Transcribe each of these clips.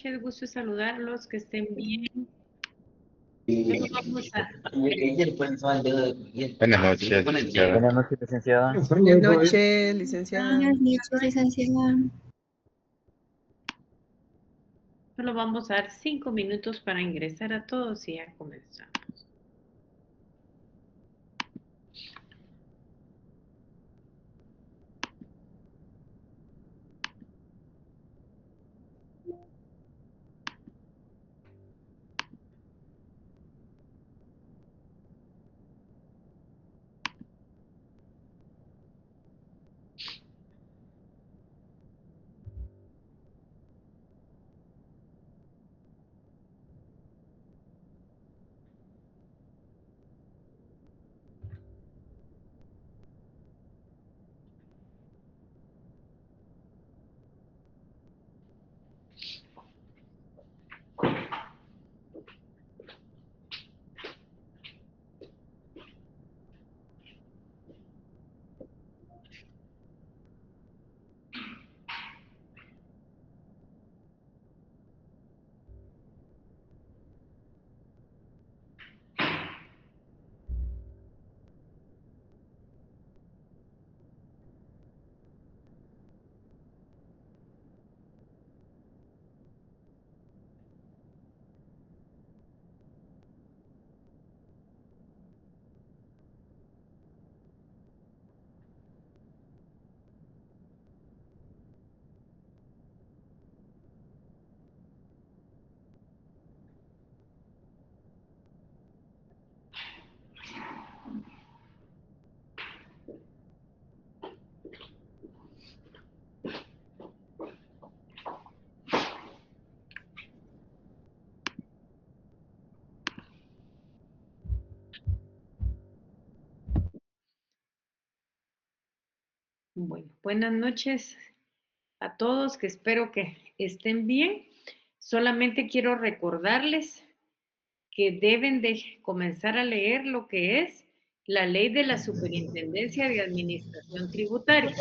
Qué gusto saludarlos, que estén bien. Vamos a... Buenas noches, licenciada. Buenas noches, licenciada. Buenas noches, licenciada. Buenas noches, licenciada. Solo vamos a dar 5 minutos para ingresar a todos y ya comenzamos. Bueno, buenas noches a todos, que espero que estén bien. Solamente quiero recordarles que deben de comenzar a leer lo que es la ley de la Superintendencia de Administración Tributaria.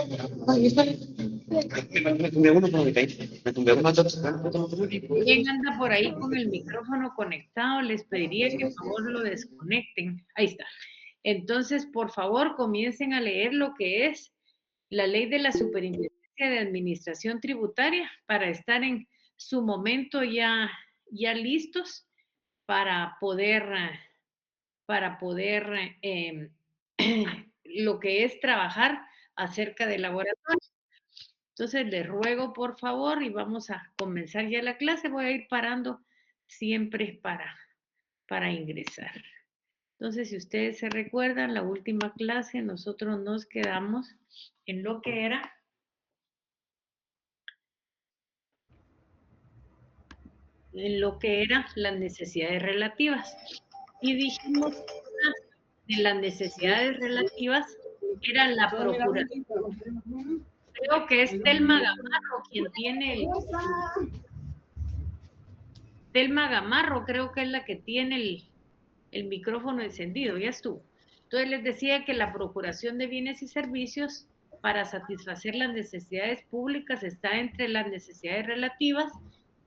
¿Quién anda por ahí con el micrófono conectado? Les pediría que por favor lo desconecten. Ahí está. Entonces, por favor, comiencen a leer lo que es la ley de la Superintendencia de Administración Tributaria para estar en su momento ya listos para poder lo que es trabajar acerca del laboratorio. Entonces, les ruego por favor y vamos a comenzar ya la clase. Voy a ir parando siempre para ingresar. Entonces, si ustedes se recuerdan, la última clase nosotros nos quedamos en lo que era las necesidades relativas. Y dijimos que una de las necesidades relativas era la procuración. Creo que es Telma Gamarro quien tiene Telma Gamarro, creo que es la que tiene el micrófono encendido, ya estuvo. Entonces les decía que la procuración de bienes y servicios para satisfacer las necesidades públicas está entre las necesidades relativas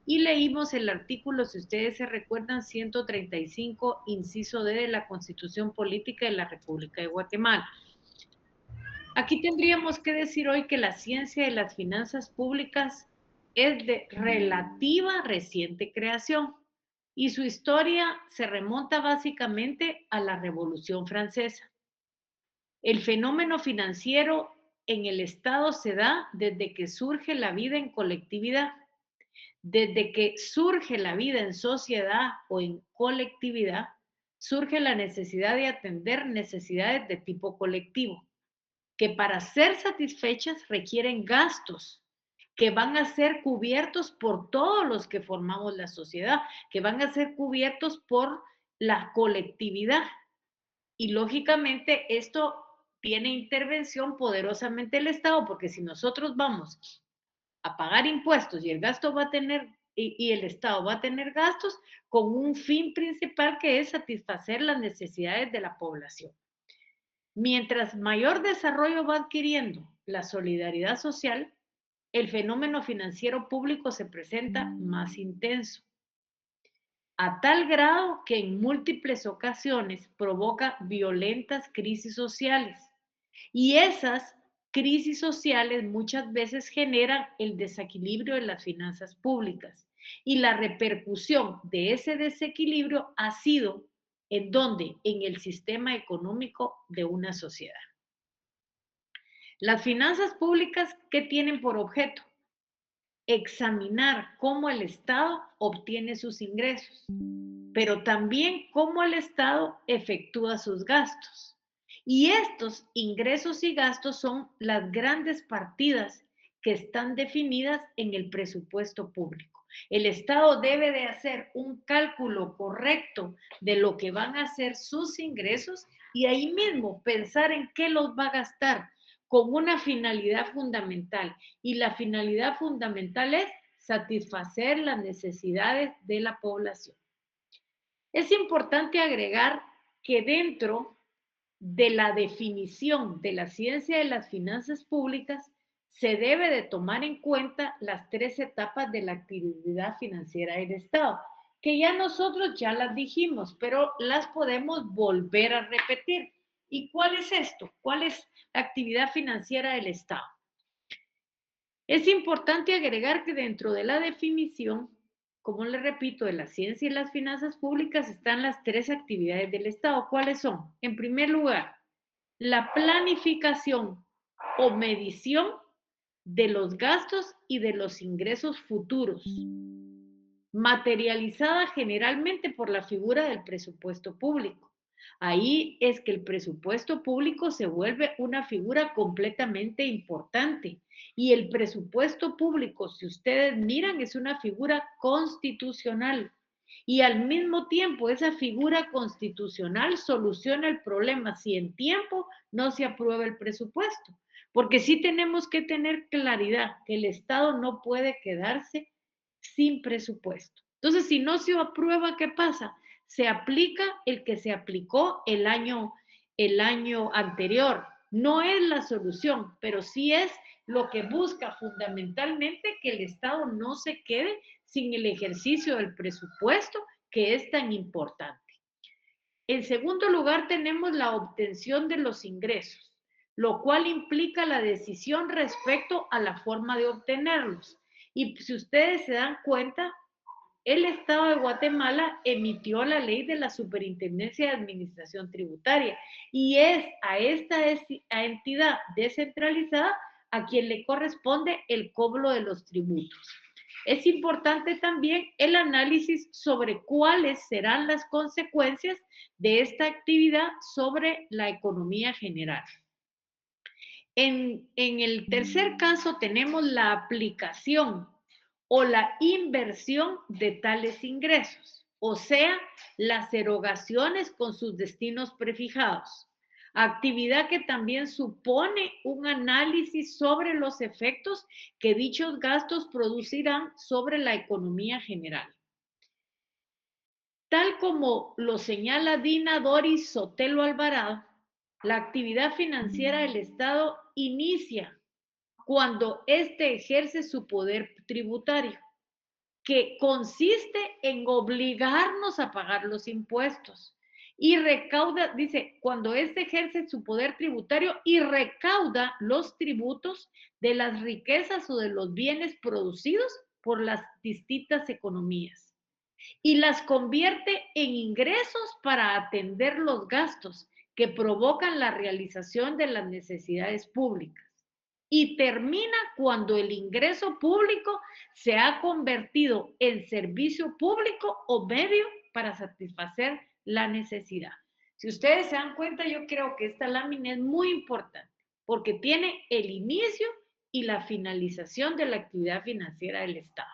y leímos el artículo, si ustedes se recuerdan, 135, inciso D de la Constitución Política de la República de Guatemala. Aquí tendríamos que decir hoy que la ciencia de las finanzas públicas es de relativa reciente creación y su historia se remonta básicamente a la Revolución Francesa. El fenómeno financiero en el Estado se da desde que surge la vida en colectividad. Desde que surge la vida en sociedad o en colectividad, surge la necesidad de atender necesidades de tipo colectivo, que para ser satisfechas requieren gastos que van a ser cubiertos por todos los que formamos la sociedad, que van a ser cubiertos por la colectividad. Y lógicamente esto tiene intervención poderosamente el Estado, porque si nosotros vamos a pagar impuestos y el gasto va a tener y el Estado va a tener gastos con un fin principal que es satisfacer las necesidades de la población. Mientras mayor desarrollo va adquiriendo la solidaridad social, el fenómeno financiero público se presenta más intenso, a tal grado que en múltiples ocasiones provoca violentas crisis sociales. Y esas crisis sociales muchas veces generan el desequilibrio de las finanzas públicas. Y la repercusión de ese desequilibrio ha sido en donde, en el sistema económico de una sociedad. Las finanzas públicas, ¿qué tienen por objeto? Examinar cómo el Estado obtiene sus ingresos, pero también cómo el Estado efectúa sus gastos. Y estos ingresos y gastos son las grandes partidas que están definidas en el presupuesto público. El Estado debe de hacer un cálculo correcto de lo que van a ser sus ingresos y ahí mismo pensar en qué los va a gastar con una finalidad fundamental. Y la finalidad fundamental es satisfacer las necesidades de la población. Es importante agregar que dentro de la definición de la ciencia de las finanzas públicas se debe de tomar en cuenta las 3 etapas de la actividad financiera del Estado, que ya nosotros ya las dijimos, pero las podemos volver a repetir. ¿Y cuál es esto? ¿Cuál es la actividad financiera del Estado? Es importante agregar que dentro de la definición, como le repito, de la ciencia y las finanzas públicas están las 3 actividades del Estado. ¿Cuáles son? En primer lugar, la planificación o medición de los gastos y de los ingresos futuros, materializada generalmente por la figura del presupuesto público. Ahí es que el presupuesto público se vuelve una figura completamente importante. Y el presupuesto público, si ustedes miran, es una figura constitucional. Y al mismo tiempo, esa figura constitucional soluciona el problema si en tiempo no se aprueba el presupuesto. Porque sí tenemos que tener claridad que el Estado no puede quedarse sin presupuesto. Entonces, si no se aprueba, ¿qué pasa? Se aplica el que se aplicó el año anterior. No es la solución, pero sí es lo que busca fundamentalmente que el Estado no se quede sin el ejercicio del presupuesto que es tan importante. En segundo lugar, tenemos la obtención de los ingresos, lo cual implica la decisión respecto a la forma de obtenerlos. Y si ustedes se dan cuenta, el Estado de Guatemala emitió la ley de la Superintendencia de Administración Tributaria y es a esta entidad descentralizada a quien le corresponde el cobro de los tributos. Es importante también el análisis sobre cuáles serán las consecuencias de esta actividad sobre la economía general. En el tercer caso tenemos la aplicación o la inversión de tales ingresos, o sea, las erogaciones con sus destinos prefijados. Actividad que también supone un análisis sobre los efectos que dichos gastos producirán sobre la economía general. Tal como lo señala Dina Doris Sotelo Alvarado, la actividad financiera del Estado inicia cuando éste ejerce su poder tributario, que consiste en obligarnos a pagar los impuestos y recauda, dice, cuando éste ejerce su poder tributario y recauda los tributos de las riquezas o de los bienes producidos por las distintas economías y las convierte en ingresos para atender los gastos que provocan la realización de las necesidades públicas. Y termina cuando el ingreso público se ha convertido en servicio público o medio para satisfacer la necesidad. Si ustedes se dan cuenta, yo creo que esta lámina es muy importante porque tiene el inicio y la finalización de la actividad financiera del Estado.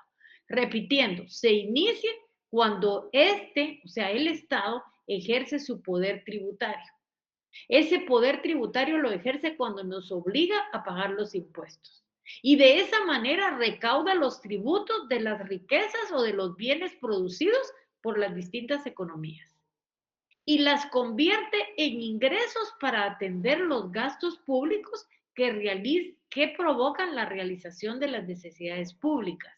Repitiendo, se inicia cuando o sea, el Estado ejerce su poder tributario. Ese poder tributario lo ejerce cuando nos obliga a pagar los impuestos. Y de esa manera recauda los tributos de las riquezas o de los bienes producidos por las distintas economías. Y las convierte en ingresos para atender los gastos públicos que provocan la realización de las necesidades públicas.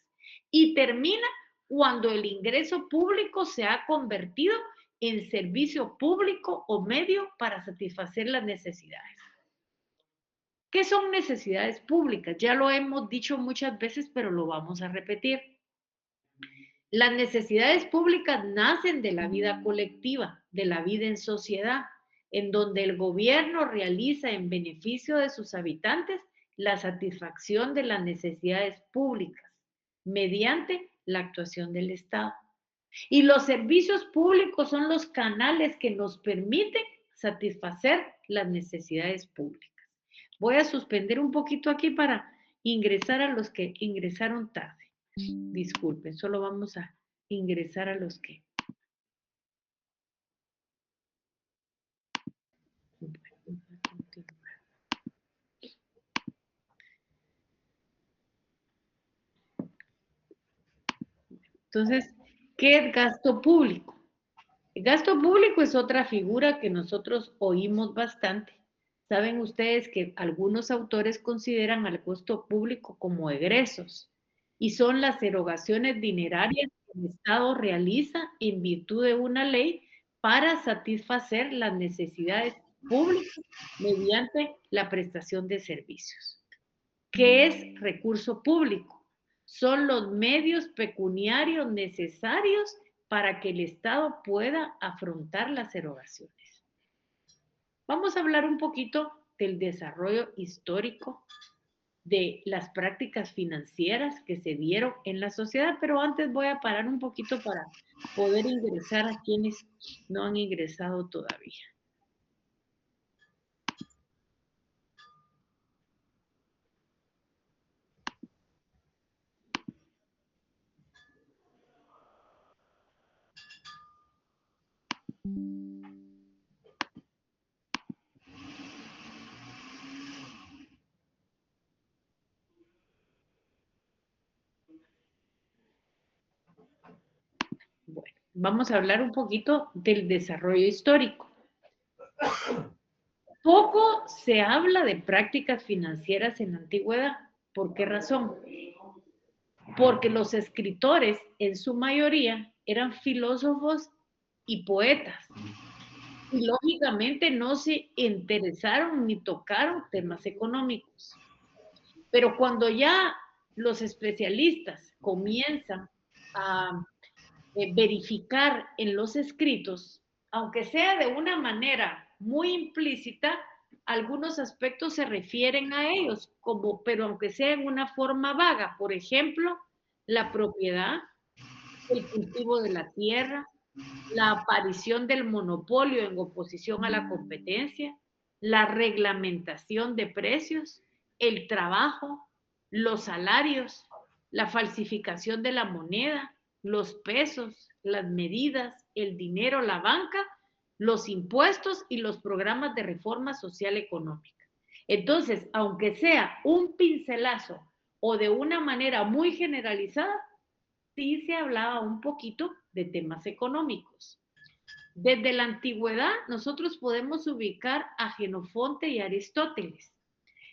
Y termina cuando el ingreso público se ha convertido en servicio público o medio para satisfacer las necesidades. ¿Qué son necesidades públicas? Ya lo hemos dicho muchas veces, pero lo vamos a repetir. Las necesidades públicas nacen de la vida colectiva, de la vida en sociedad, en donde el gobierno realiza en beneficio de sus habitantes la satisfacción de las necesidades públicas mediante la actuación del Estado. Y los servicios públicos son los canales que nos permiten satisfacer las necesidades públicas. Voy a suspender un poquito aquí para ingresar a los que ingresaron tarde. Disculpen, solo vamos a ingresar a los que... Entonces, ¿qué es gasto público? El gasto público es otra figura que nosotros oímos bastante. Saben ustedes que algunos autores consideran al gasto público como egresos y son las erogaciones dinerarias que el Estado realiza en virtud de una ley para satisfacer las necesidades públicas mediante la prestación de servicios. ¿Qué es recurso público? Son los medios pecuniarios necesarios para que el Estado pueda afrontar las erogaciones. Vamos a hablar un poquito del desarrollo histórico de las prácticas financieras que se dieron en la sociedad, pero antes voy a parar un poquito para poder ingresar a quienes no han ingresado todavía. Bueno, vamos a hablar un poquito del desarrollo histórico. Poco se habla de prácticas financieras en la antigüedad. ¿Por qué razón? Porque los escritores, en su mayoría, eran filósofos y poetas. Y lógicamente no se interesaron ni tocaron temas económicos. Pero cuando ya los especialistas comienzan a verificar en los escritos, aunque sea de una manera muy implícita, algunos aspectos se refieren a ellos, pero aunque sea en una forma vaga. Por ejemplo, la propiedad, el cultivo de la tierra, la aparición del monopolio en oposición a la competencia, la reglamentación de precios, el trabajo, los salarios, la falsificación de la moneda, los pesos, las medidas, el dinero, la banca, los impuestos y los programas de reforma social económica. Entonces, aunque sea un pincelazo o de una manera muy generalizada, sí se hablaba un poquito de temas económicos. Desde la antigüedad nosotros podemos ubicar a Jenofonte y Aristóteles.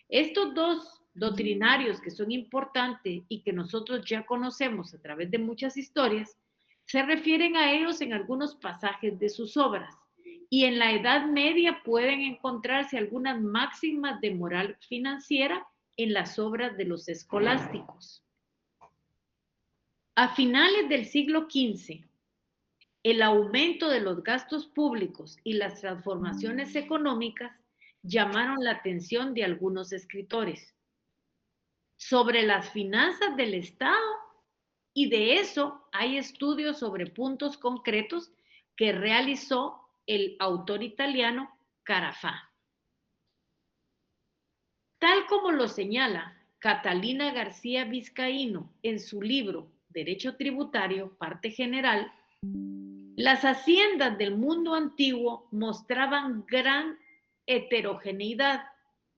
Estos dos doctrinarios que son importantes y que nosotros ya conocemos a través de muchas historias, se refieren a ellos en algunos pasajes de sus obras. Y en la Edad Media pueden encontrarse algunas máximas de moral financiera en las obras de los escolásticos. A finales del siglo XV, el aumento de los gastos públicos y las transformaciones económicas llamaron la atención de algunos escritores sobre las finanzas del Estado, y de eso hay estudios sobre puntos concretos que realizó el autor italiano Carafà. Tal como lo señala Catalina García Vizcaíno en su libro Derecho Tributario, parte general, las haciendas del mundo antiguo mostraban gran heterogeneidad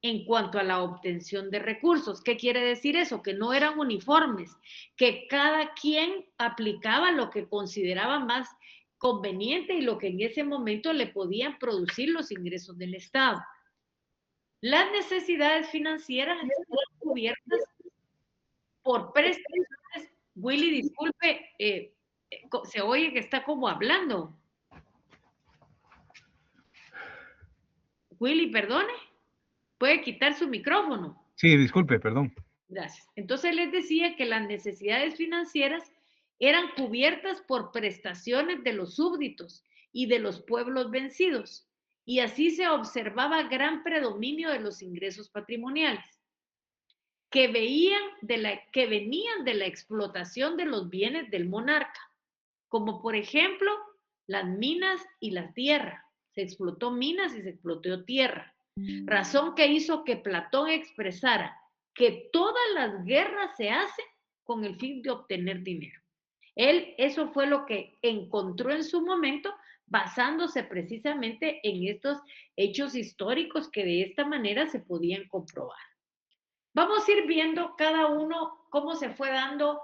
en cuanto a la obtención de recursos. ¿Qué quiere decir eso? Que no eran uniformes, que cada quien aplicaba lo que consideraba más conveniente y lo que en ese momento le podían producir los ingresos del Estado. Las necesidades financieras eran cubiertas por prestaciones. Willy, disculpe, se oye que está como hablando. Willy, perdone, puede quitar su micrófono. Sí, disculpe, perdón. Gracias. Entonces les decía que las necesidades financieras eran cubiertas por prestaciones de los súbditos y de los pueblos vencidos, y así se observaba gran predominio de los ingresos patrimoniales que venían de la explotación de los bienes del monarca, como por ejemplo las minas y la tierra. Se explotó minas y se explotó tierra. Razón que hizo que Platón expresara que todas las guerras se hacen con el fin de obtener dinero. Él, eso fue lo que encontró en su momento, basándose precisamente en estos hechos históricos que de esta manera se podían comprobar. Vamos a ir viendo cada uno cómo se fue dando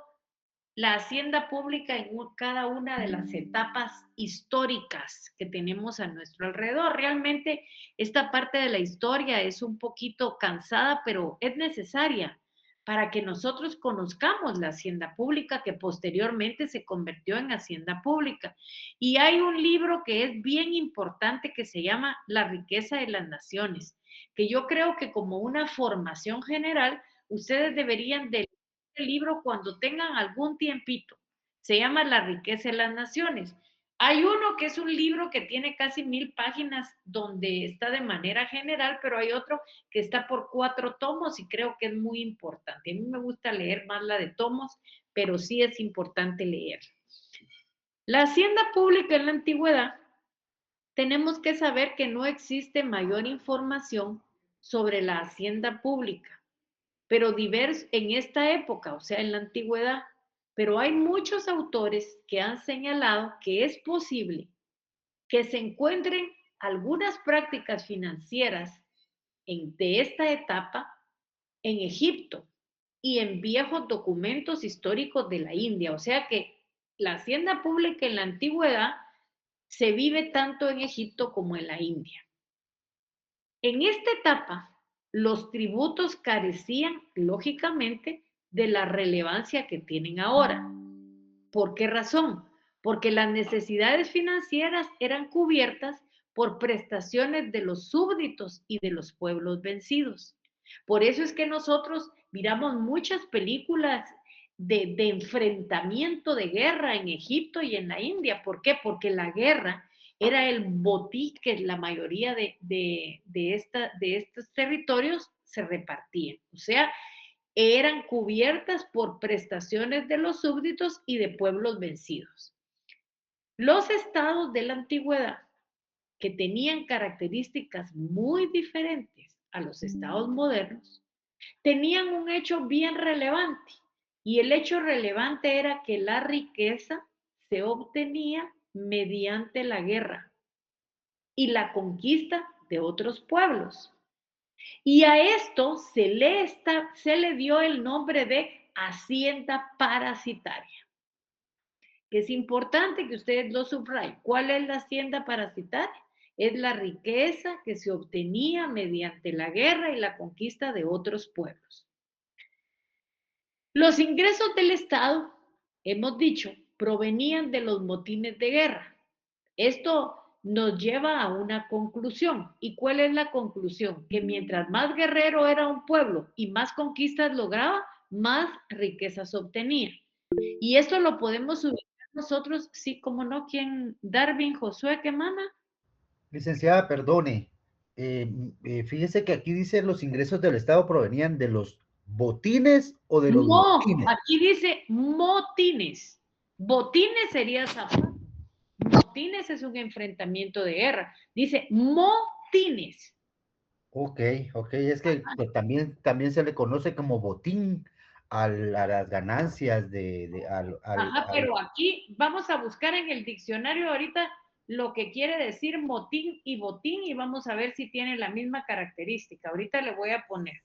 la hacienda pública en cada una de las etapas históricas que tenemos a nuestro alrededor. Realmente esta parte de la historia es un poquito cansada, pero es necesaria para que nosotros conozcamos la hacienda pública que posteriormente se convirtió en hacienda pública. Y hay un libro que es bien importante que se llama La riqueza de las naciones, que yo creo que como una formación general, ustedes deberían de el libro cuando tengan algún tiempito. Se llama La riqueza de las naciones. Hay uno que es un libro que tiene casi 1000 páginas donde está de manera general, pero hay otro que está por 4 tomos y creo que es muy importante. A mí me gusta leer más la de tomos, pero sí es importante leer. La hacienda pública en la antigüedad, tenemos que saber que no existe mayor información sobre la hacienda pública, pero diversos en esta época, o sea, en la antigüedad. Pero hay muchos autores que han señalado que es posible que se encuentren algunas prácticas financieras de esta etapa en Egipto y en viejos documentos históricos de la India. O sea que la hacienda pública en la antigüedad se vive tanto en Egipto como en la India. En esta etapa, los tributos carecían, lógicamente, de la relevancia que tienen ahora. ¿Por qué razón? Porque las necesidades financieras eran cubiertas por prestaciones de los súbditos y de los pueblos vencidos. Por eso es que nosotros miramos muchas películas de enfrentamiento de guerra en Egipto y en la India. ¿Por qué? Porque la guerra era el botín que la mayoría de estos territorios se repartían. O sea, eran cubiertas por prestaciones de los súbditos y de pueblos vencidos. Los estados de la antigüedad, que tenían características muy diferentes a los estados modernos, tenían un hecho bien relevante, y el hecho relevante era que la riqueza se obtenía mediante la guerra y la conquista de otros pueblos. Y a esto se le dio el nombre de hacienda parasitaria, que es importante que ustedes lo subrayen. ¿Cuál es la hacienda parasitaria? Es la riqueza que se obtenía mediante la guerra y la conquista de otros pueblos. Los ingresos del Estado, hemos dicho, provenían de los motines de guerra. Esto nos lleva a una conclusión. ¿Y cuál es la conclusión? Que mientras más guerrero era un pueblo y más conquistas lograba, más riquezas obtenía. Y esto lo podemos ubicar nosotros, sí, como no, ¿quién? Darwin, Josué, ¿qué mana? Licenciada, perdone. Fíjese que aquí dice los ingresos del Estado provenían de los botines o de los No, motines. aquí dice motines. Botines sería zapata. Motines es un enfrentamiento de guerra. Dice motines. Ok, es que pues, también se le conoce como botín a las ganancias Ajá, pero aquí vamos a buscar en el diccionario ahorita lo que quiere decir motín y vamos a ver si tiene la misma característica. Ahorita le voy a poner.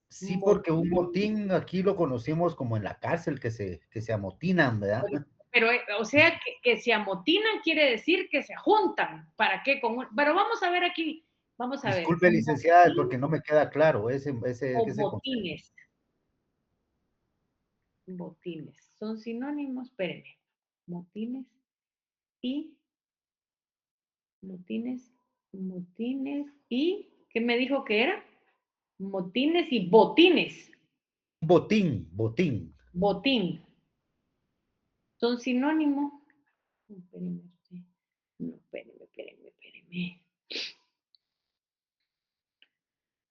Sí, porque un motín aquí lo conocemos como en la cárcel, que se amotinan, ¿verdad? Pero, o sea, que se amotinan quiere decir que se juntan. ¿Para qué? Pero vamos a ver aquí Vamos a ver. Disculpe, licenciada, Motín porque no me queda claro ese o concepto. botines. Botines. Son sinónimos, espérenme. Motines y motines, motines y ¿qué me dijo que era? Motines y botines. Botín, botín. Botín. Son sinónimos. Espérenme. No, espérenme.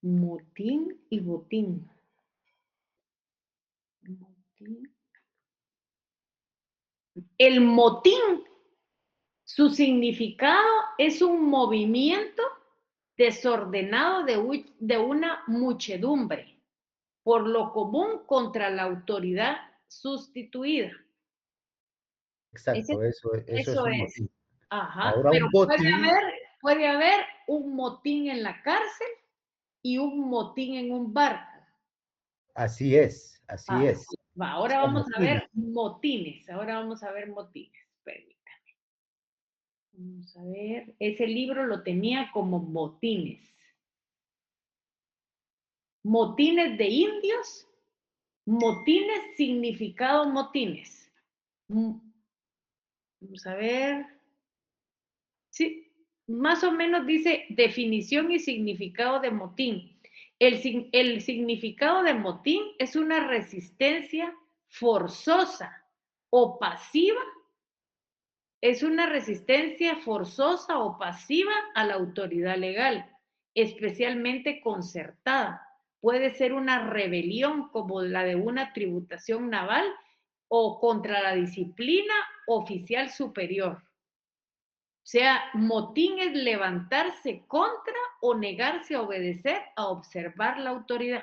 Motín y botín. Motín. El motín, su significado es un movimiento desordenado de una muchedumbre, por lo común contra la autoridad sustituida. Exacto, eso es Eso un es. motín. Ajá, Ahora pero un botín, puede haber un motín en la cárcel y un motín en un barco. así es, así Así. es. Va, O ahora sea, vamos a motines. ver motines. Ahora vamos a ver motines. Permítame. Vamos a ver. Ese libro lo tenía como motines. Motines de indios. Motines, significado motines. Vamos a ver. Sí, más o menos dice definición y significado de motín. El significado de motín es una resistencia forzosa o pasiva, es una resistencia forzosa o pasiva a la autoridad legal, especialmente concertada. Puede ser una rebelión como la de una tributación naval o contra la disciplina oficial superior. O sea, motín es levantarse contra o negarse a obedecer, a observar la autoridad.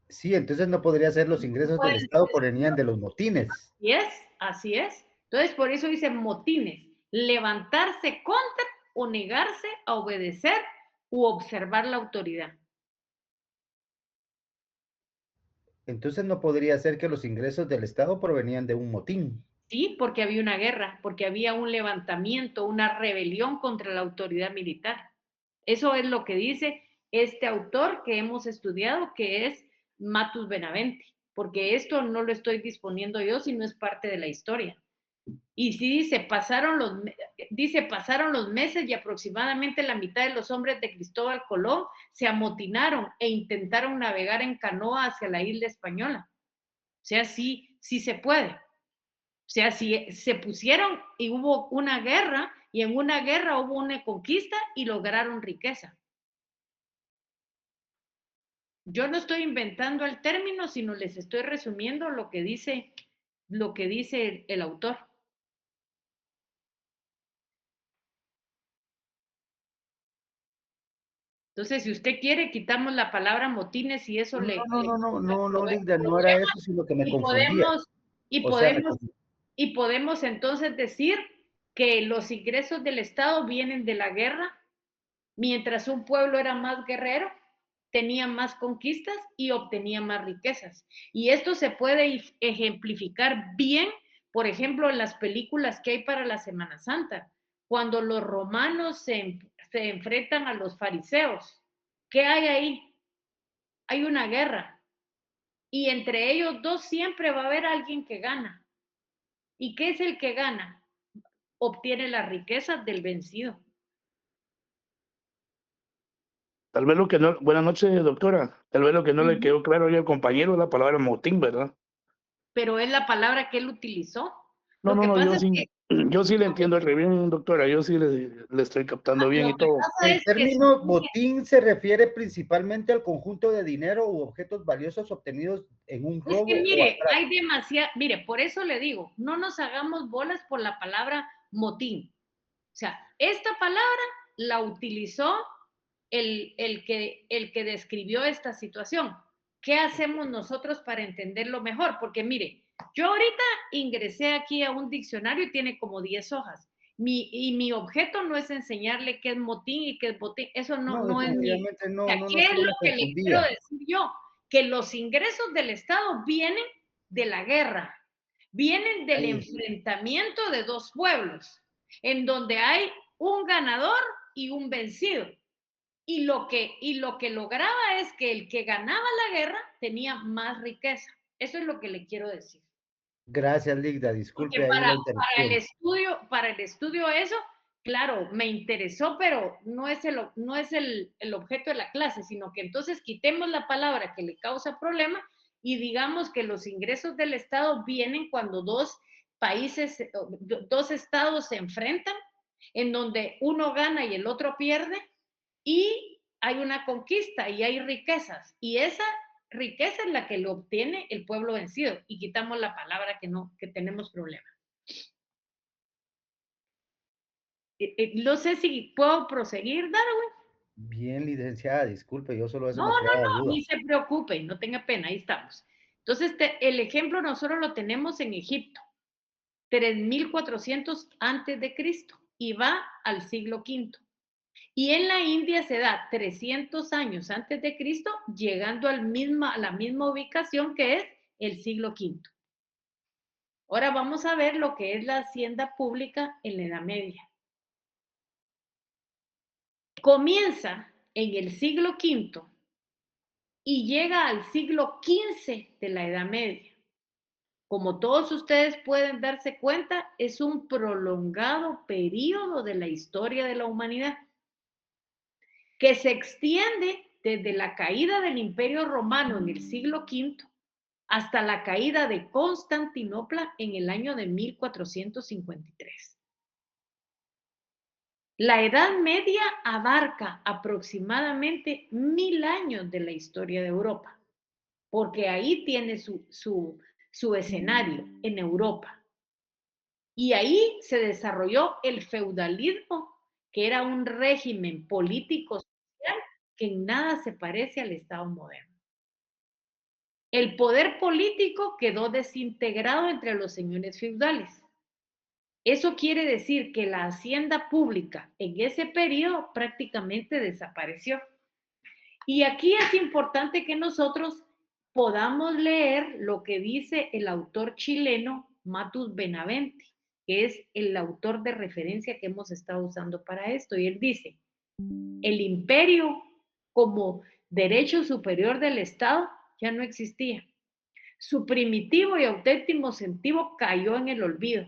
Sí, entonces no podría ser los ingresos del Estado provenían de los motines. Así es, así es. Entonces, por eso dice motines, levantarse contra o negarse a obedecer u observar la autoridad. Entonces no podría ser que los ingresos del Estado provenían de un motín. Sí, porque había una guerra, porque había un levantamiento, una rebelión contra la autoridad militar. Eso es lo que dice este autor que hemos estudiado, que es Matus Benavente, porque esto no lo estoy disponiendo yo, sino es parte de la historia. Y sí pasaron los meses y aproximadamente la mitad de los hombres de Cristóbal Colón se amotinaron e intentaron navegar en canoa hacia la isla española. O sea, sí se puede. O sea, si se pusieron y hubo una guerra, y en una guerra hubo una conquista y lograron riqueza. Yo no estoy inventando el término, sino les estoy resumiendo lo que dice el autor. Entonces, si usted quiere, quitamos la palabra motines y eso No, Linda, no era eso, sino que me confundía. y O sea, podemos entonces decir que los ingresos del Estado vienen de la guerra, mientras un pueblo era más guerrero, tenía más conquistas y obtenía más riquezas. Y esto se puede ejemplificar bien, por ejemplo, en las películas que hay para la Semana Santa, cuando los romanos se enfrentan a los fariseos. ¿Qué hay ahí? Hay una guerra. Y entre ellos dos siempre va a haber alguien que gana. ¿Y qué es el que gana? Obtiene las riquezas del vencido. Tal vez lo que no, buenas noches, doctora. Tal vez lo que no le quedó claro al compañero es la palabra motín, ¿verdad? Pero es la palabra que él utilizó. No, yo sí le entiendo re bien, doctora. Yo sí le estoy captando bien y todo. el término botín se refiere principalmente al conjunto de dinero u objetos valiosos obtenidos en un robo. Es que mire, hay demasiada, mire, por eso le digo, no nos hagamos bolas por la palabra motín. O sea, esta palabra la utilizó el que describió esta situación. ¿Qué hacemos nosotros para entenderlo mejor? Porque mire, yo ahorita ingresé aquí a un diccionario y tiene como 10 hojas. Mi objeto no es enseñarle qué es motín y qué es botín. Eso no es mi... No, o sea, ¿qué es lo que le quiero decir yo? Que los ingresos del Estado vienen de la guerra, vienen del enfrentamiento de dos pueblos, en donde hay un ganador y un vencido. Y lo que lograba es que el que ganaba la guerra tenía más riqueza. Eso es lo que le quiero decir. Gracias, Ligda. Disculpe Porque ahí la para interrupción. el estudio eso, claro, me interesó, pero no es el objeto de la clase, sino que entonces quitemos la palabra que le causa problema y digamos que los ingresos del Estado vienen cuando dos estados se enfrentan, en donde uno gana y el otro pierde, y hay una conquista y hay riquezas, y esa riqueza es la que lo obtiene el pueblo vencido, y quitamos la palabra que tenemos problema. No sé si puedo proseguir, Darwin. Bien, licenciada, disculpe, yo solo eso No, me quedaba duda. ni se preocupe, no tenga pena, ahí estamos. Entonces, el ejemplo nosotros lo tenemos en Egipto, 3400 antes de Cristo, y va al siglo V. Y en la India se da 300 años antes de Cristo, llegando a la misma ubicación que es el siglo V. Ahora vamos a ver lo que es la hacienda pública en la Edad Media. Comienza en el siglo V y llega al siglo XV de la Edad Media. Como todos ustedes pueden darse cuenta, es un prolongado periodo de la historia de la humanidad que se extiende desde la caída del Imperio Romano en el siglo V hasta la caída de Constantinopla en el año de 1453. La Edad Media abarca aproximadamente 1000 años de la historia de Europa, porque ahí tiene su escenario, en Europa. Y ahí se desarrolló el feudalismo, que era un régimen político social que en nada se parece al Estado moderno. El poder político quedó desintegrado entre los señores feudales. Eso quiere decir que la hacienda pública en ese periodo prácticamente desapareció. Y aquí es importante que nosotros podamos leer lo que dice el autor chileno Matus Benavente, que es el autor de referencia que hemos estado usando para esto. Y él dice, el imperio como derecho superior del Estado ya no existía. Su primitivo y auténtico sentido cayó en el olvido,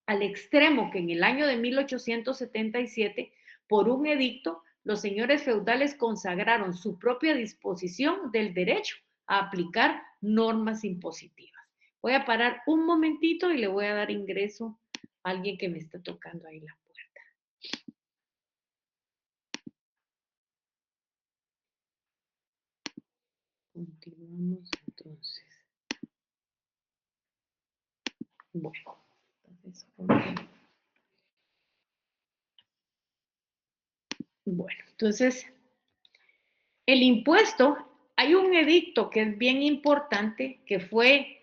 al extremo que en el año de 1877, por un edicto, los señores feudales consagraron su propia disposición del derecho a aplicar normas impositivas. Voy a parar un momentito y le voy a dar ingreso a alguien que me está tocando ahí la puerta. Continuamos entonces. Bueno, entonces, el impuesto, hay un edicto que es bien importante, que fue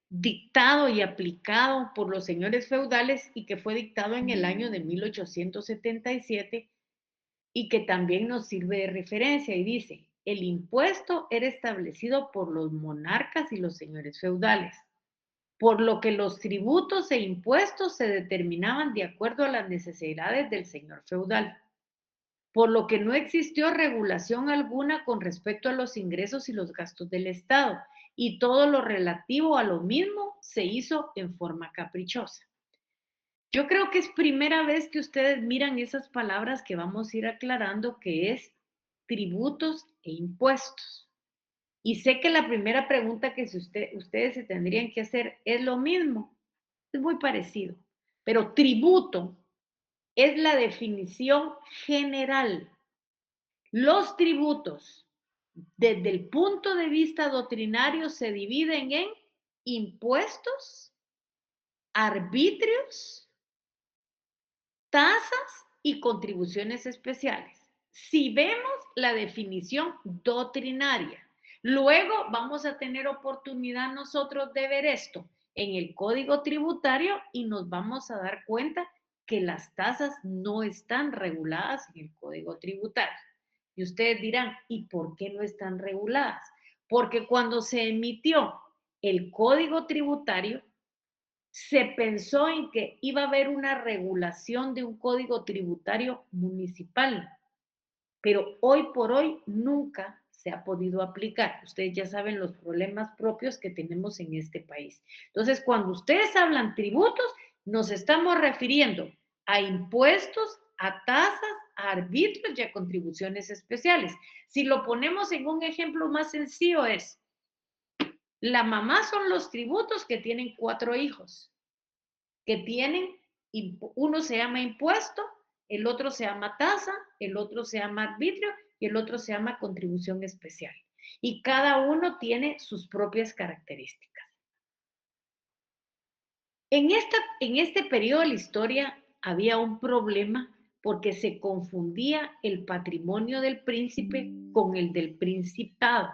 dictado y aplicado por los señores feudales y que fue dictado en el año de 1877 y que también nos sirve de referencia y dice, el impuesto era establecido por los monarcas y los señores feudales, por lo que los tributos e impuestos se determinaban de acuerdo a las necesidades del señor feudal, por lo que no existió regulación alguna con respecto a los ingresos y los gastos del Estado, y todo lo relativo a lo mismo se hizo en forma caprichosa. Yo creo que es primera vez que ustedes miran esas palabras que vamos a ir aclarando, que es tributos e impuestos. Y sé que la primera pregunta que ustedes se tendrían que hacer es lo mismo, es muy parecido, pero tributo es la definición general. Los tributos, desde el punto de vista doctrinario, se dividen en impuestos, arbitrios, tasas y contribuciones especiales. Si vemos la definición doctrinaria, luego vamos a tener oportunidad nosotros de ver esto en el Código Tributario y nos vamos a dar cuenta que las tasas no están reguladas en el Código Tributario. Y ustedes dirán, ¿y por qué no están reguladas? Porque cuando se emitió el Código Tributario, se pensó en que iba a haber una regulación de un código tributario municipal, pero hoy por hoy nunca se ha podido aplicar. Ustedes ya saben los problemas propios que tenemos en este país. Entonces, cuando ustedes hablan tributos, nos estamos refiriendo a impuestos, a tasas, a arbitrios y a contribuciones especiales. Si lo ponemos en un ejemplo más sencillo es, la mamá son los tributos que tienen 4 hijos, que tienen, uno se llama impuesto, el otro se llama tasa, el otro se llama arbitrio y el otro se llama contribución especial. Y cada uno tiene sus propias características. En este periodo de la historia había un problema porque se confundía el patrimonio del príncipe con el del principado.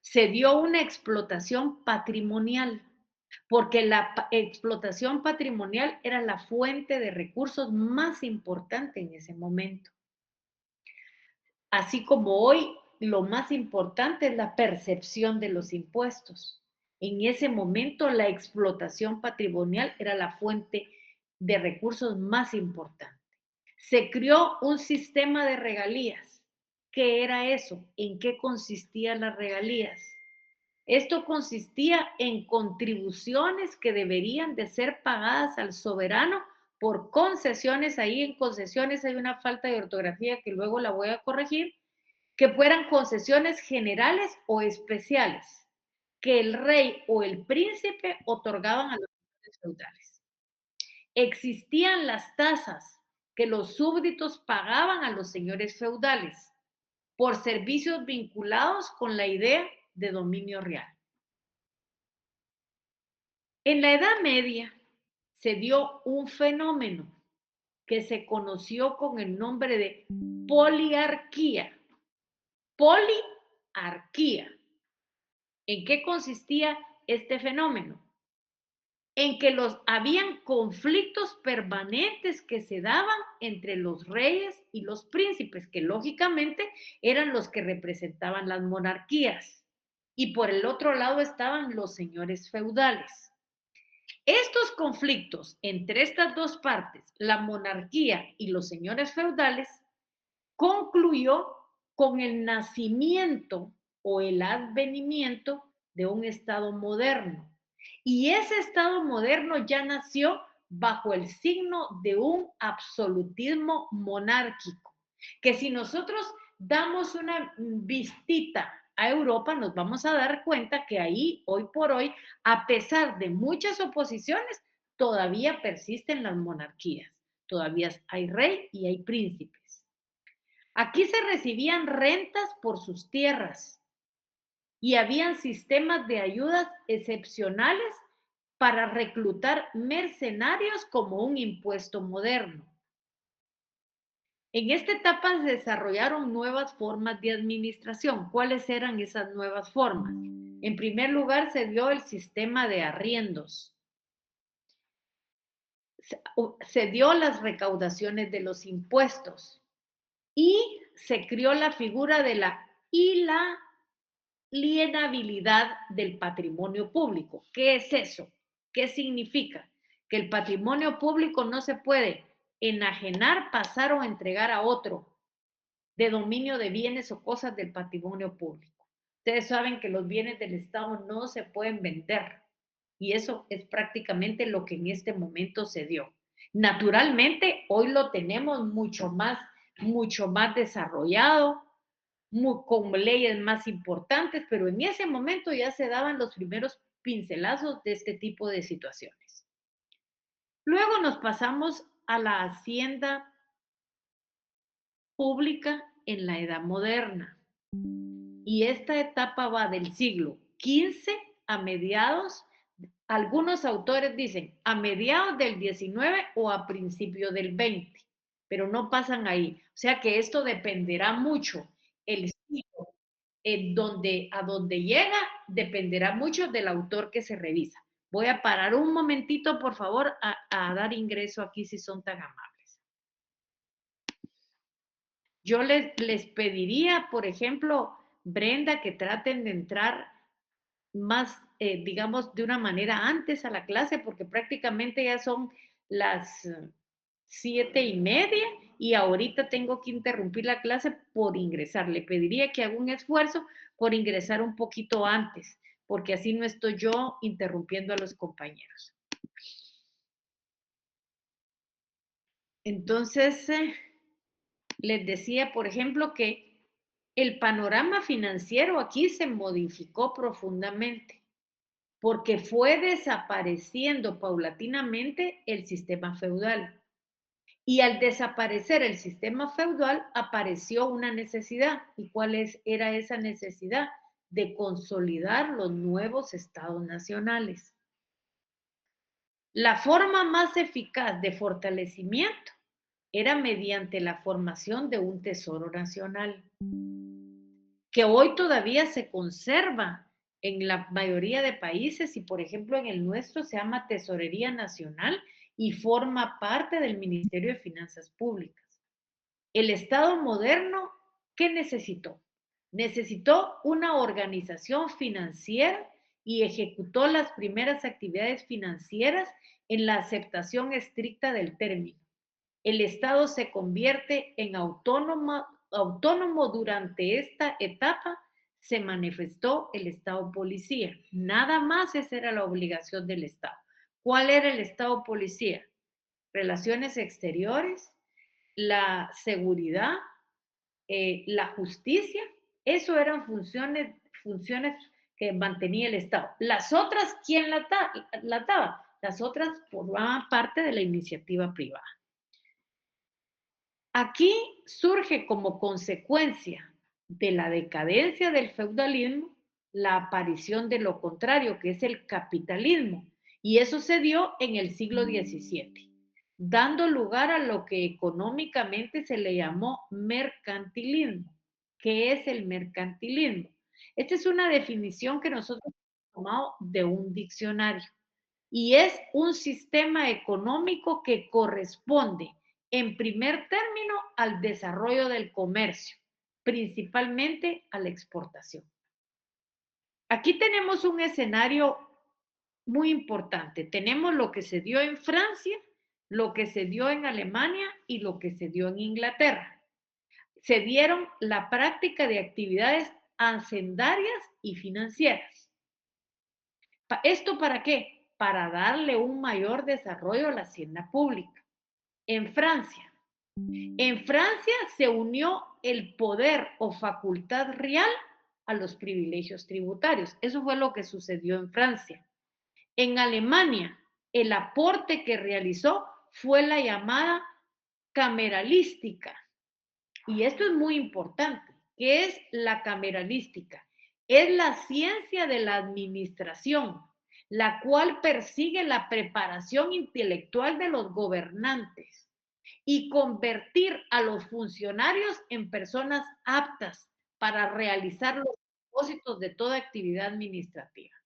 Se dio una explotación patrimonial, porque la explotación patrimonial era la fuente de recursos más importante en ese momento. Así como hoy lo más importante es la percepción de los impuestos. En ese momento la explotación patrimonial era la fuente de recursos más importante. Se creó un sistema de regalías. ¿Qué era eso? ¿En qué consistían las regalías? Esto consistía en contribuciones que deberían de ser pagadas al soberano por concesiones. Ahí en concesiones hay una falta de ortografía que luego la voy a corregir, que fueran concesiones generales o especiales, que el rey o el príncipe otorgaban a los señores feudales. Existían las tasas que los súbditos pagaban a los señores feudales por servicios vinculados con la idea de dominio real. En la Edad Media se dio un fenómeno que se conoció con el nombre de poliarquía. Poliarquía. ¿En qué consistía este fenómeno? En que habían conflictos permanentes que se daban entre los reyes y los príncipes, que lógicamente eran los que representaban las monarquías. Y por el otro lado estaban los señores feudales. Estos conflictos entre estas dos partes, la monarquía y los señores feudales, concluyó con el nacimiento o el advenimiento de un Estado moderno. Y ese Estado moderno ya nació bajo el signo de un absolutismo monárquico, que si nosotros damos una vistita a Europa, nos vamos a dar cuenta que ahí, hoy por hoy, a pesar de muchas oposiciones, todavía persisten las monarquías. Todavía hay rey y hay príncipes. Aquí se recibían rentas por sus tierras y habían sistemas de ayudas excepcionales para reclutar mercenarios como un impuesto moderno. En esta etapa se desarrollaron nuevas formas de administración. ¿Cuáles eran esas nuevas formas? En primer lugar, se dio el sistema de arriendos. Se dio las recaudaciones de los impuestos y se creó la figura de la inalienabilidad del patrimonio público. ¿Qué es eso? ¿Qué significa? Que el patrimonio público no se puede enajenar, pasar o entregar a otro de dominio de bienes o cosas del patrimonio público. Ustedes saben que los bienes del Estado no se pueden vender y eso es prácticamente lo que en este momento se dio. Naturalmente, hoy lo tenemos mucho más desarrollado, con leyes más importantes, pero en ese momento ya se daban los primeros pincelazos de este tipo de situaciones. Luego nos pasamos a la hacienda pública en la Edad Moderna. Y esta etapa va del siglo XV a mediados, algunos autores dicen a mediados del XIX o a principios del XX, pero no pasan ahí. O sea que esto dependerá mucho. El siglo a donde llega dependerá mucho del autor que se revisa. Voy a parar un momentito, por favor, a dar ingreso aquí si son tan amables. Yo les pediría, por ejemplo, Brenda, que traten de entrar más digamos, de una manera antes a la clase, porque prácticamente ya son las 7:30 y ahorita tengo que interrumpir la clase por ingresar. Le pediría que haga un esfuerzo por ingresar un poquito antes, porque así no estoy yo interrumpiendo a los compañeros. Entonces, les decía, por ejemplo, que el panorama financiero aquí se modificó profundamente, porque fue desapareciendo paulatinamente el sistema feudal. Y al desaparecer el sistema feudal, apareció una necesidad. ¿Y cuál era esa necesidad? De consolidar los nuevos estados nacionales. La forma más eficaz de fortalecimiento era mediante la formación de un tesoro nacional, que hoy todavía se conserva en la mayoría de países y, por ejemplo, en el nuestro se llama Tesorería Nacional y forma parte del Ministerio de Finanzas Públicas. El Estado moderno, ¿qué necesitó? Necesitó una organización financiera y ejecutó las primeras actividades financieras en la aceptación estricta del término. El Estado se convierte en autónomo durante esta etapa. Se manifestó el Estado policía. Nada más esa era la obligación del Estado. ¿Cuál era el Estado policía? Relaciones exteriores, la seguridad, la justicia. Eso eran funciones que mantenía el Estado. Las otras, ¿quién la daba? Las otras formaban parte de la iniciativa privada. Aquí surge como consecuencia de la decadencia del feudalismo la aparición de lo contrario, que es el capitalismo, y eso se dio en el siglo XVII, dando lugar a lo que económicamente se le llamó mercantilismo. ¿Qué es el mercantilismo? Esta es una definición que nosotros hemos tomado de un diccionario, y es un sistema económico que corresponde en primer término al desarrollo del comercio, principalmente a la exportación. Aquí tenemos un escenario muy importante. Tenemos lo que se dio en Francia, lo que se dio en Alemania y lo que se dio en Inglaterra. Se dieron la práctica de actividades hacendarias y financieras. ¿Esto para qué? Para darle un mayor desarrollo a la hacienda pública. En Francia se unió el poder o facultad real a los privilegios tributarios. Eso fue lo que sucedió en Francia. En Alemania, el aporte que realizó fue la llamada cameralística. Y esto es muy importante. ¿Qué es la cameralística? Es la ciencia de la administración, la cual persigue la preparación intelectual de los gobernantes y convertir a los funcionarios en personas aptas para realizar los propósitos de toda actividad administrativa.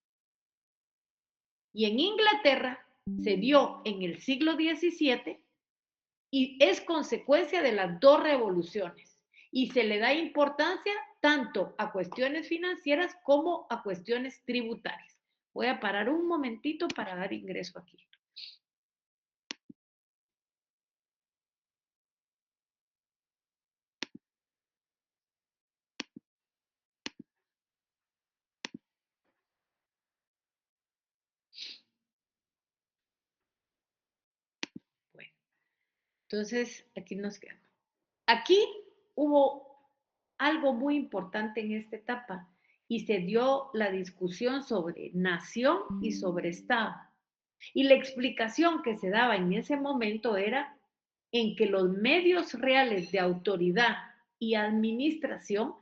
Y en Inglaterra se dio en el siglo XVII y es consecuencia de las dos revoluciones. Y se le da importancia tanto a cuestiones financieras como a cuestiones tributarias. Voy a parar un momentito para dar ingreso aquí. Bueno, entonces aquí nos quedamos. Aquí hubo algo muy importante en esta etapa y se dio la discusión sobre nación y sobre Estado. Y la explicación que se daba en ese momento era en que los medios reales de autoridad y administración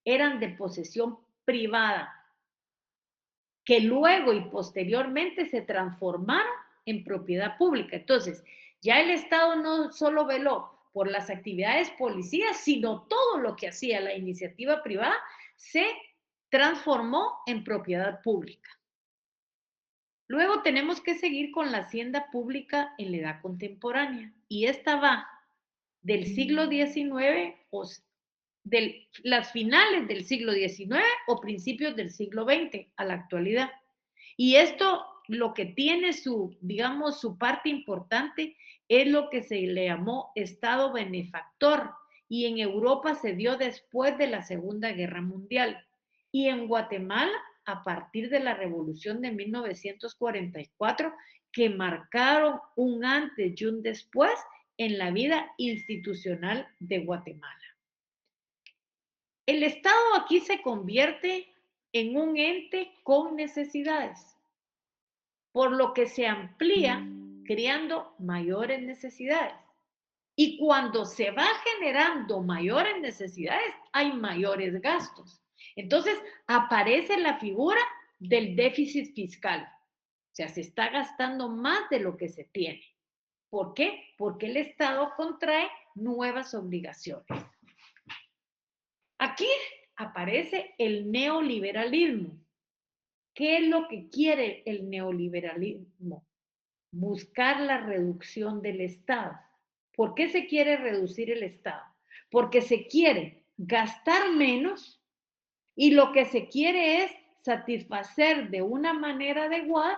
eran de posesión privada, que luego y posteriormente se transformaron en propiedad pública. Entonces, ya el Estado no solo veló por las actividades policías, sino todo lo que hacía la iniciativa privada se transformó en propiedad pública. Luego tenemos que seguir con la hacienda pública en la edad contemporánea, y esta va del siglo XIX o las finales del siglo XIX o principios del siglo XX a la actualidad. Y esto lo que tiene digamos, su parte importante es lo que se le llamó Estado benefactor, y en Europa se dio después de la Segunda Guerra Mundial. Y en Guatemala, a partir de la Revolución de 1944, que marcaron un antes y un después en la vida institucional de Guatemala. El Estado aquí se convierte en un ente con necesidades, por lo que se amplía creando mayores necesidades. Y cuando se va generando mayores necesidades, hay mayores gastos. Entonces, aparece la figura del déficit fiscal. O sea, se está gastando más de lo que se tiene. ¿Por qué? Porque el Estado contrae nuevas obligaciones. Aquí aparece el neoliberalismo. ¿Qué es lo que quiere el neoliberalismo? Buscar la reducción del Estado. ¿Por qué se quiere reducir el Estado? Porque se quiere gastar menos y lo que se quiere es satisfacer de una manera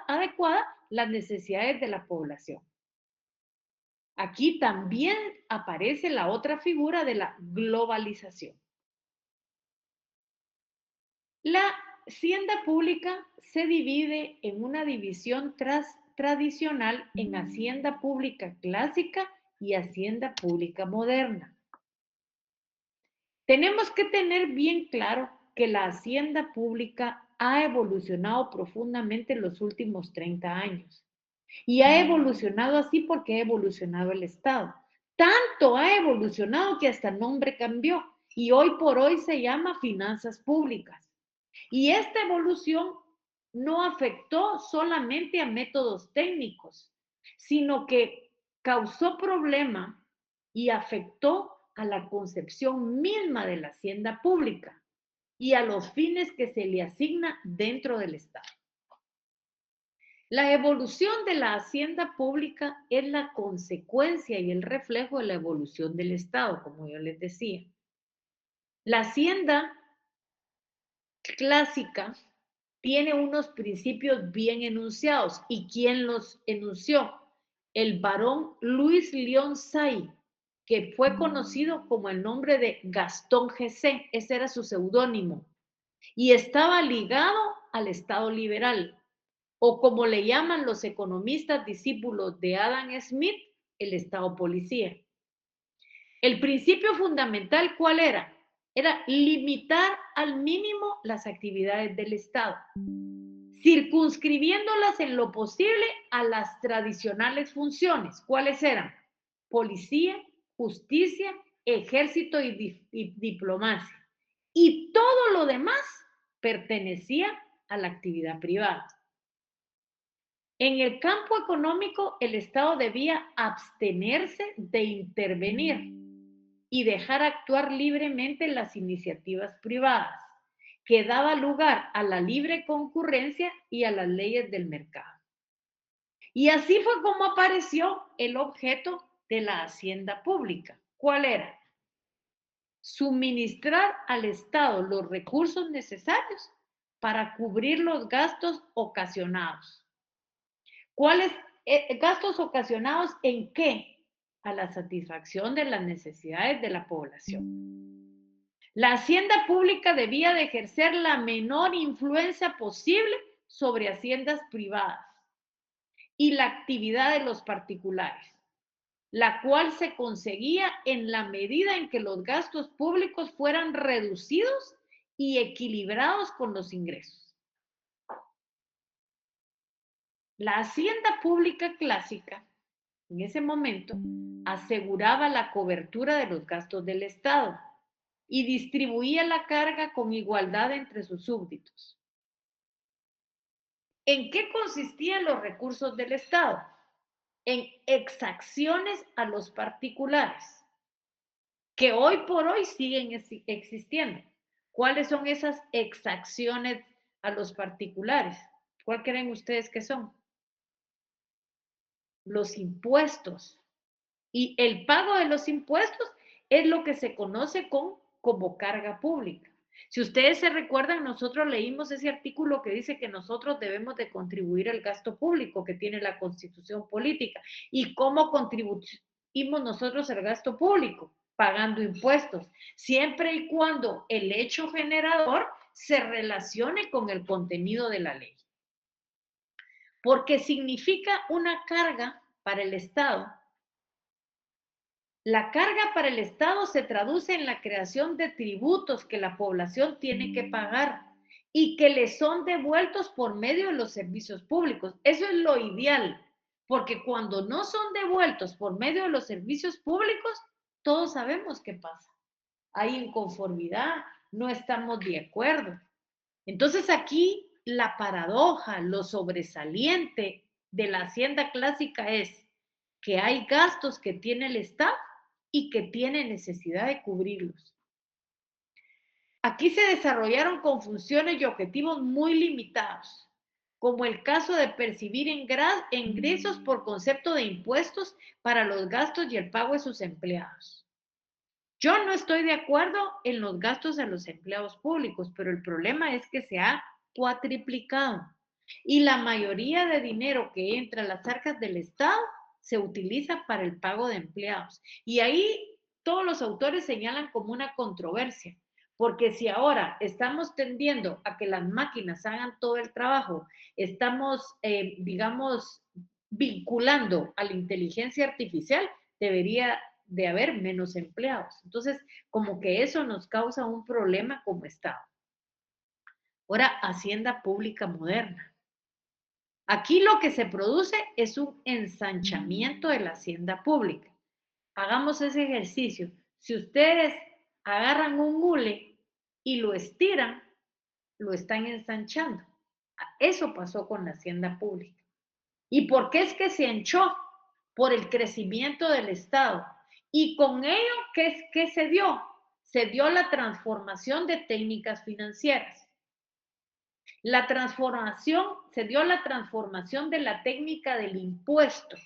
adecuada las necesidades de la población. Aquí también aparece la otra figura de la globalización. La hacienda pública se divide en una división tradicional en hacienda pública clásica y hacienda pública moderna. Tenemos que tener bien claro que la hacienda pública ha evolucionado profundamente en los últimos 30 años. Y ha evolucionado así porque ha evolucionado el Estado. Tanto ha evolucionado que hasta el nombre cambió y hoy por hoy se llama finanzas públicas. Y esta evolución no afectó solamente a métodos técnicos, sino que causó problema y afectó a la concepción misma de la hacienda pública y a los fines que se le asigna dentro del Estado. La evolución de la hacienda pública es la consecuencia y el reflejo de la evolución del Estado, como yo les decía. La hacienda clásica tiene unos principios bien enunciados. ¿Y quién los enunció? El barón Luis León Say, que fue conocido como el nombre de Gastón G.C., ese era su seudónimo, y estaba ligado al Estado liberal, o como le llaman los economistas discípulos de Adam Smith, el Estado policía. El principio fundamental, ¿cuál era? Era limitar al mínimo las actividades del Estado, circunscribiéndolas en lo posible a las tradicionales funciones. ¿Cuáles eran? Policía, justicia, ejército y diplomacia. Y todo lo demás pertenecía a la actividad privada. En el campo económico, el Estado debía abstenerse de intervenir y dejar actuar libremente las iniciativas privadas, que daba lugar a la libre concurrencia y a las leyes del mercado. Y así fue como apareció el objeto de la hacienda pública. ¿Cuál era? Suministrar al Estado los recursos necesarios para cubrir los gastos ocasionados. ¿Cuáles gastos ocasionados en qué? A la satisfacción de las necesidades de la población. La hacienda pública debía de ejercer la menor influencia posible sobre haciendas privadas y la actividad de los particulares, la cual se conseguía en la medida en que los gastos públicos fueran reducidos y equilibrados con los ingresos. La hacienda pública clásica, en ese momento, aseguraba la cobertura de los gastos del Estado y distribuía la carga con igualdad entre sus súbditos. ¿En qué consistían los recursos del Estado? En exacciones a los particulares, que hoy por hoy siguen existiendo. ¿Cuáles son esas exacciones a los particulares? ¿Cuál creen ustedes que son? Los impuestos. Y el pago de los impuestos es lo que se conoce como carga pública. Si ustedes se recuerdan, nosotros leímos ese artículo que dice que nosotros debemos de contribuir al gasto público que tiene la Constitución política. ¿Y cómo contribuimos nosotros al gasto público? Pagando impuestos, siempre y cuando el hecho generador se relacione con el contenido de la ley. Porque significa una carga para el Estado. La carga para el Estado se traduce en la creación de tributos que la población tiene que pagar y que le son devueltos por medio de los servicios públicos. Eso es lo ideal, porque cuando no son devueltos por medio de los servicios públicos, todos sabemos qué pasa. Hay inconformidad, no estamos de acuerdo. Entonces aquí la paradoja, lo sobresaliente de la hacienda clásica es que hay gastos que tiene el Estado y que tiene necesidad de cubrirlos. Aquí se desarrollaron con funciones y objetivos muy limitados, como el caso de percibir ingresos por concepto de impuestos para los gastos y el pago de sus empleados. Yo no estoy de acuerdo en los gastos de los empleados públicos, pero el problema es que se ha cuatriplicado y la mayoría de dinero que entra a las arcas del Estado se utiliza para el pago de empleados. Y ahí todos los autores señalan como una controversia, porque si ahora estamos tendiendo a que las máquinas hagan todo el trabajo, estamos, digamos, vinculando a la inteligencia artificial, debería de haber menos empleados. Entonces, como que eso nos causa un problema como Estado. Ahora, hacienda pública moderna. Aquí lo que se produce es un ensanchamiento de la hacienda pública. Hagamos ese ejercicio. Si ustedes agarran un hule y lo estiran, lo están ensanchando. Eso pasó con la hacienda pública. ¿Y por qué es que se hinchó? Por el crecimiento del Estado. Y con ello, ¿qué se dio? Se dio la transformación de técnicas financieras. Se dio la transformación de la técnica del impuesto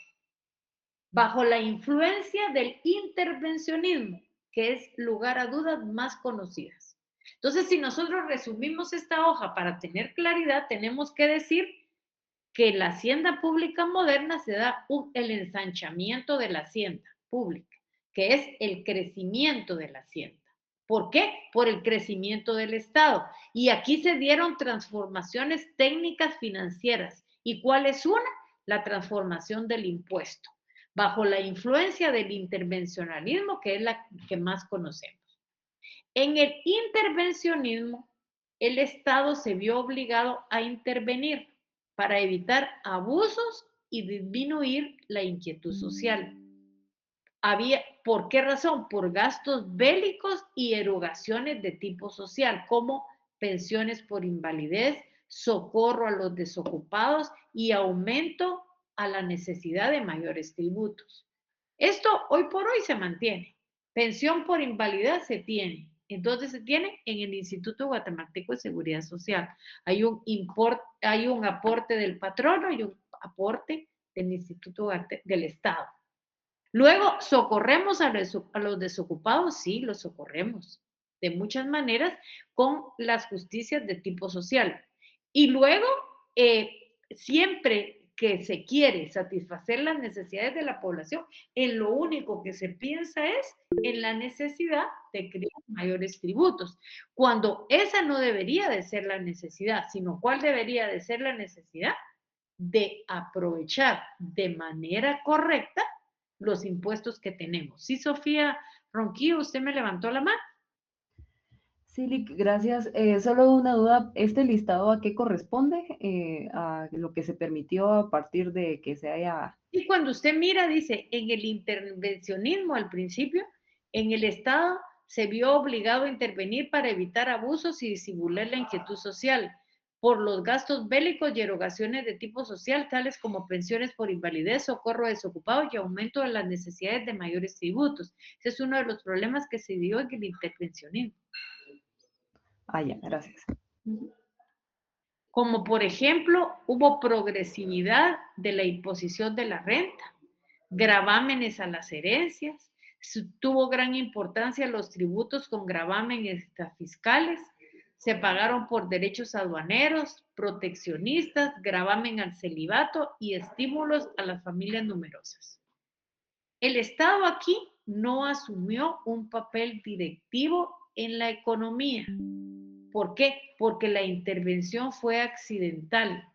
bajo la influencia del intervencionismo, que es, lugar a dudas, más conocidas. Entonces, si nosotros resumimos esta hoja para tener claridad, tenemos que decir que la hacienda pública moderna se da el ensanchamiento de la hacienda pública, que es el crecimiento de la hacienda. ¿Por qué? Por el crecimiento del Estado. Y aquí se dieron transformaciones técnicas financieras. ¿Y cuál es una? La transformación del impuesto, bajo la influencia del intervencionalismo, que es la que más conocemos. En el intervencionismo, el Estado se vio obligado a intervenir para evitar abusos y disminuir la inquietud social. ¿Por qué razón? Por gastos bélicos y erogaciones de tipo social, como pensiones por invalidez, socorro a los desocupados y aumento a la necesidad de mayores tributos. Esto hoy por hoy se mantiene. Pensión por invalidez se tiene. Entonces se tiene en el Instituto Guatemalteco de Seguridad Social. Hay un aporte del patrono y un aporte del Instituto del Estado. Luego, ¿socorremos a los desocupados? Sí, los socorremos de muchas maneras con las justicias de tipo social. Y luego, siempre que se quiere satisfacer las necesidades de la población, en lo único que se piensa es en la necesidad de crear mayores tributos, cuando esa no debería de ser la necesidad, sino ¿cuál debería de ser la necesidad? De aprovechar de manera correcta los impuestos que tenemos. Sí, Sofía Ronquillo, usted me levantó la mano. Sí, Lic, gracias. Solo una duda, ¿este listado a qué corresponde? ¿A lo que se permitió a partir de que se haya...? Y cuando usted mira, dice, en el intervencionismo al principio, en el Estado se vio obligado a intervenir para evitar abusos y disimular la inquietud social por los gastos bélicos y erogaciones de tipo social, tales como pensiones por invalidez, socorro a desocupados y aumento de las necesidades de mayores tributos. Ese es uno de los problemas que se dio en el intervencionismo. Ah, ya, gracias. Como por ejemplo, hubo progresividad de la imposición de la renta, gravámenes a las herencias, tuvo gran importancia los tributos con gravámenes fiscales, Se pagaron por derechos aduaneros, proteccionistas, gravamen al celibato y estímulos a las familias numerosas. El Estado aquí no asumió un papel directivo en la economía. ¿Por qué? Porque la intervención fue accidental,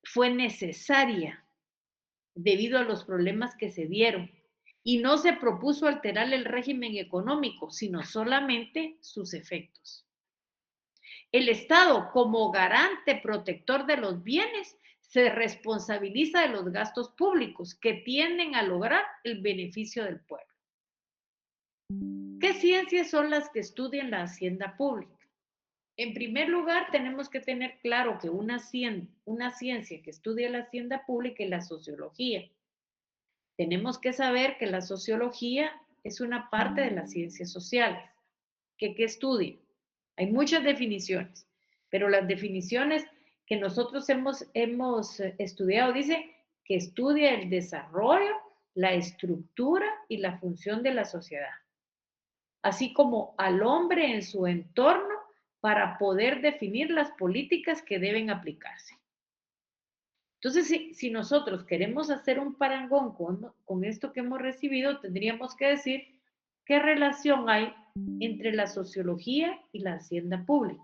fue necesaria debido a los problemas que se dieron y no se propuso alterar el régimen económico, sino solamente sus efectos. El Estado, como garante protector de los bienes, se responsabiliza de los gastos públicos que tienden a lograr el beneficio del pueblo. ¿Qué ciencias son las que estudian la hacienda pública? En primer lugar, tenemos que tener claro que una ciencia que estudia la hacienda pública es la sociología. Tenemos que saber que la sociología es una parte de las ciencias sociales. ¿Qué estudia? Hay muchas definiciones, pero las definiciones que nosotros hemos estudiado dice que estudia el desarrollo, la estructura y la función de la sociedad, así como al hombre en su entorno para poder definir las políticas que deben aplicarse. Entonces, si nosotros queremos hacer un parangón con esto que hemos recibido, tendríamos que decir qué relación hay entre la sociología y la hacienda pública.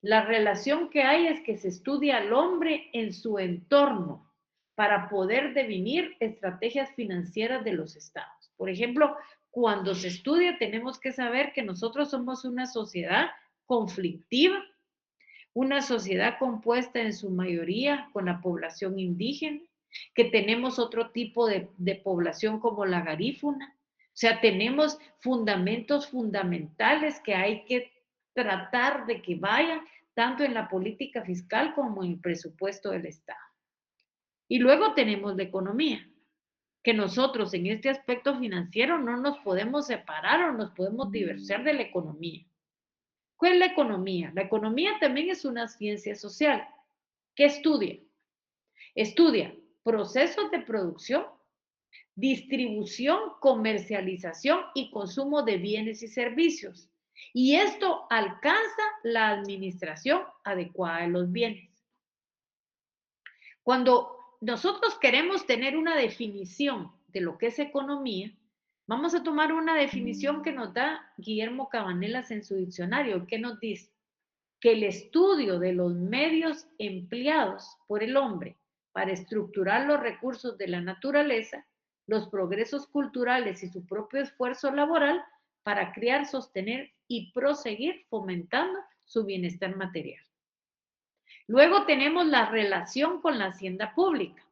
La relación que hay es que se estudia al hombre en su entorno para poder definir estrategias financieras de los estados. Por ejemplo, cuando se estudia tenemos que saber que nosotros somos una sociedad conflictiva, una sociedad compuesta en su mayoría con la población indígena, que tenemos otro tipo de población como la garífuna. O sea, tenemos fundamentos fundamentales que hay que tratar de que vayan tanto en la política fiscal como en el presupuesto del Estado. Y luego tenemos la economía, que nosotros en este aspecto financiero no nos podemos separar o nos podemos divorciar de la economía. ¿Cuál es la economía? La economía también es una ciencia social. ¿Qué estudia? Estudia procesos de producción, distribución, comercialización y consumo de bienes y servicios. Y esto alcanza la administración adecuada de los bienes. Cuando nosotros queremos tener una definición de lo que es economía, vamos a tomar una definición que nos da Guillermo Cabanelas en su diccionario, que nos dice que el estudio de los medios empleados por el hombre para estructurar los recursos de la naturaleza, los progresos culturales y su propio esfuerzo laboral para crear, sostener y proseguir fomentando su bienestar material. Luego tenemos la relación con la hacienda pública.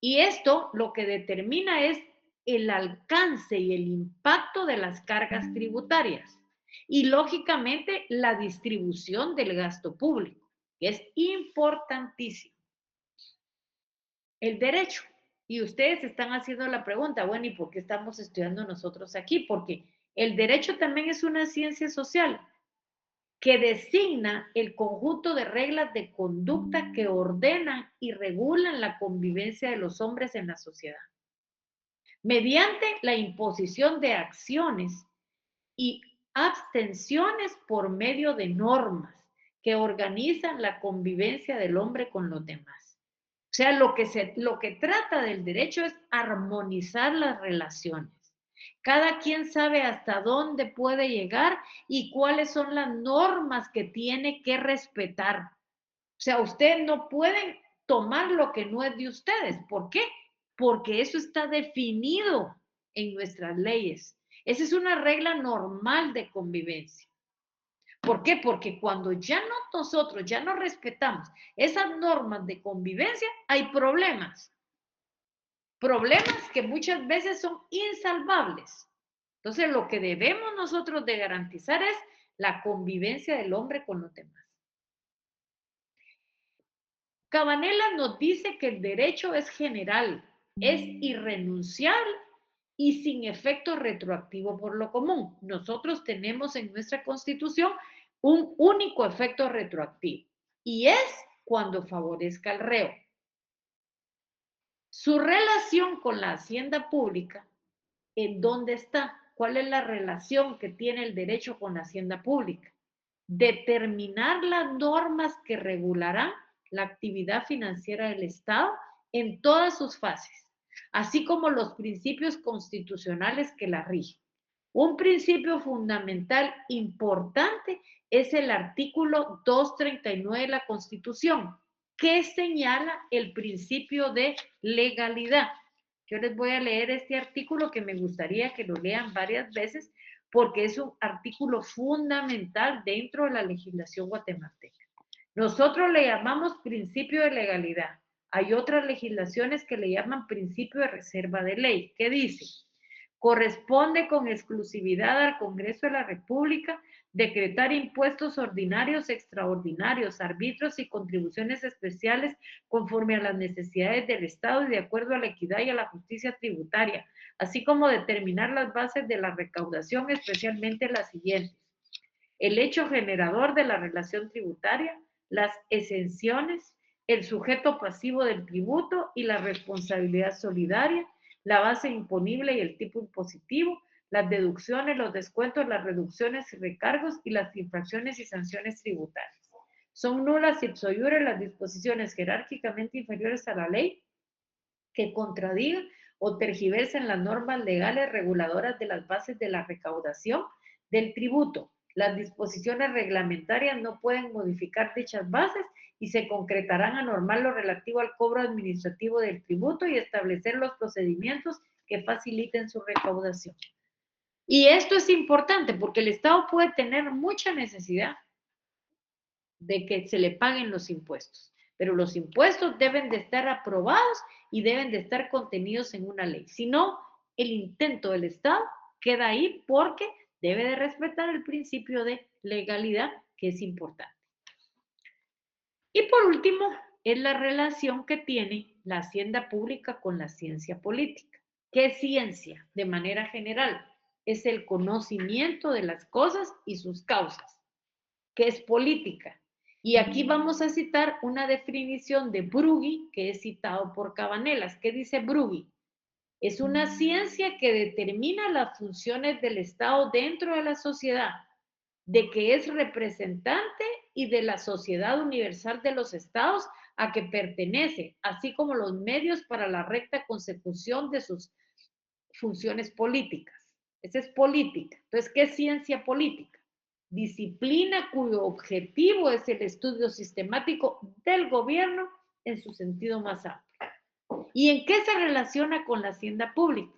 Y esto lo que determina es el alcance y el impacto de las cargas tributarias y, lógicamente, la distribución del gasto público, que es importantísimo. El derecho. Y ustedes están haciendo la pregunta, bueno, ¿y por qué estamos estudiando nosotros aquí? Porque el derecho también es una ciencia social que designa el conjunto de reglas de conducta que ordenan y regulan la convivencia de los hombres en la sociedad, mediante la imposición de acciones y abstenciones por medio de normas que organizan la convivencia del hombre con los demás. O sea, lo que trata del derecho es armonizar las relaciones. Cada quien sabe hasta dónde puede llegar y cuáles son las normas que tiene que respetar. O sea, ustedes no pueden tomar lo que no es de ustedes. ¿Por qué? Porque eso está definido en nuestras leyes. Esa es una regla normal de convivencia. ¿Por qué? Porque cuando nosotros ya no respetamos esas normas de convivencia, hay problemas. Problemas que muchas veces son insalvables. Entonces, lo que debemos nosotros de garantizar es la convivencia del hombre con los demás. Cabanela nos dice que el derecho es general, es irrenunciable y sin efecto retroactivo por lo común. Nosotros tenemos en nuestra Constitución un único efecto retroactivo y es cuando favorezca al reo. Su relación con la hacienda pública, ¿en dónde está? ¿Cuál es la relación que tiene el derecho con la hacienda pública? determinar las normas que regularán la actividad financiera del Estado en todas sus fases, así como los principios constitucionales que la rigen. Un principio fundamental importante es el artículo 239 de la Constitución, que señala el principio de legalidad. Yo les voy a leer este artículo que me gustaría que lo lean varias veces porque es un artículo fundamental dentro de la legislación guatemalteca. Nosotros le llamamos principio de legalidad. Hay otras legislaciones que le llaman principio de reserva de ley. ¿Qué dice? Corresponde con exclusividad al Congreso de la República decretar impuestos ordinarios, extraordinarios, arbitrios y contribuciones especiales conforme a las necesidades del Estado y de acuerdo a la equidad y a la justicia tributaria, así como determinar las bases de la recaudación, especialmente las siguientes: el hecho generador de la relación tributaria, las exenciones, el sujeto pasivo del tributo y la responsabilidad solidaria, la base imponible y el tipo impositivo, las deducciones, los descuentos, las reducciones y recargos y las infracciones y sanciones tributarias. Son nulas ipso iure las disposiciones jerárquicamente inferiores a la ley que contradigan o tergiversen las normas legales reguladoras de las bases de la recaudación del tributo. Las disposiciones reglamentarias no pueden modificar dichas bases y se concretarán a normar lo relativo al cobro administrativo del tributo y establecer los procedimientos que faciliten su recaudación. Y esto es importante porque el Estado puede tener mucha necesidad de que se le paguen los impuestos, pero los impuestos deben de estar aprobados y deben de estar contenidos en una ley. Si no, el intento del Estado queda ahí porque debe de respetar el principio de legalidad, que es importante. Y por último, es la relación que tiene la hacienda pública con la ciencia política. ¿Qué es ciencia? De manera general, es el conocimiento de las cosas y sus causas. ¿Qué es política? Y aquí vamos a citar una definición de Brugge, que es citado por Cabanelas. ¿Qué dice Brugge? Es una ciencia que determina las funciones del Estado dentro de la sociedad, de que es representante y de la sociedad universal de los estados a que pertenece, así como los medios para la recta consecución de sus funciones políticas. Esa es política. Entonces, ¿qué es ciencia política? Disciplina cuyo objetivo es el estudio sistemático del gobierno en su sentido más amplio. ¿Y en qué se relaciona con la hacienda pública?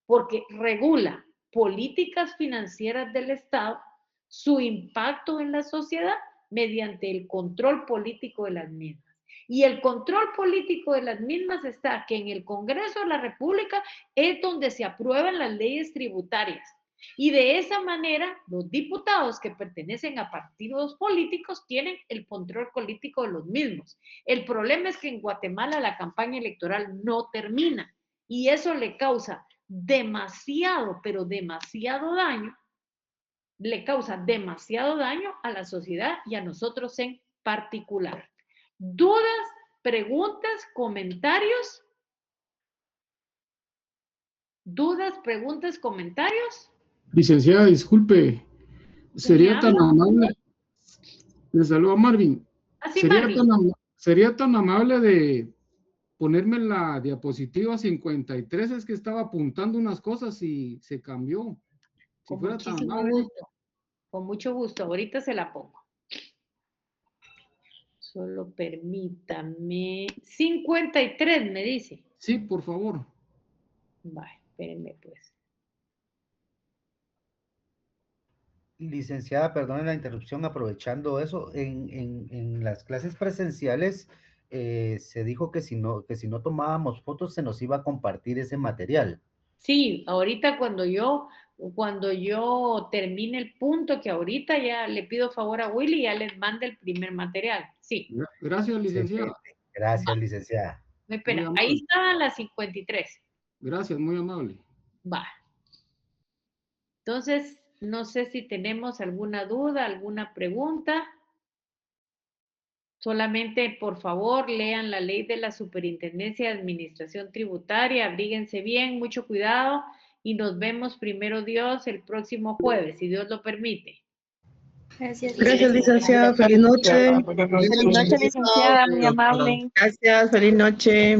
Porque regula políticas financieras del Estado, su impacto en la sociedad mediante el control político de las mismas. Y el control político de las mismas está que en el Congreso de la República es donde se aprueban las leyes tributarias. Y de esa manera, los diputados que pertenecen a partidos políticos tienen el control político de los mismos. El problema es que en Guatemala la campaña electoral no termina y eso le causa demasiado, pero demasiado daño, le causa demasiado daño a la sociedad y a nosotros en particular. ¿Dudas, preguntas, comentarios? ¿Dudas, preguntas, comentarios? Licenciada, disculpe, sería tan amable, le saludo a Marvin, sería tan amable de ponerme la diapositiva 53, es que estaba apuntando unas cosas y se cambió. Si con fuera tan muchísimo amable. gusto, con mucho gusto, ahorita se la pongo. Solo permítame. 53 me dice. Sí, por favor. Vale, espérenme pues. Licenciada, perdone la interrupción, aprovechando eso, en las clases presenciales se dijo que si no tomábamos fotos se nos iba a compartir ese material. Sí, ahorita cuando yo termine el punto, que ahorita ya le pido favor a Willy, ya les mande el primer material. Sí. Gracias, licenciada. Gracias, licenciada. Me pena. Ahí estaban las 53. Gracias, muy amable. Va. Entonces, no sé si tenemos alguna duda, alguna pregunta. Solamente, por favor, lean la ley de la Superintendencia de Administración Tributaria, abríguense bien, mucho cuidado y nos vemos primero Dios el próximo jueves, si Dios lo permite. Gracias, licenciada. Feliz noche. Feliz noche, licenciada. Muy amable. Gracias. Feliz noche.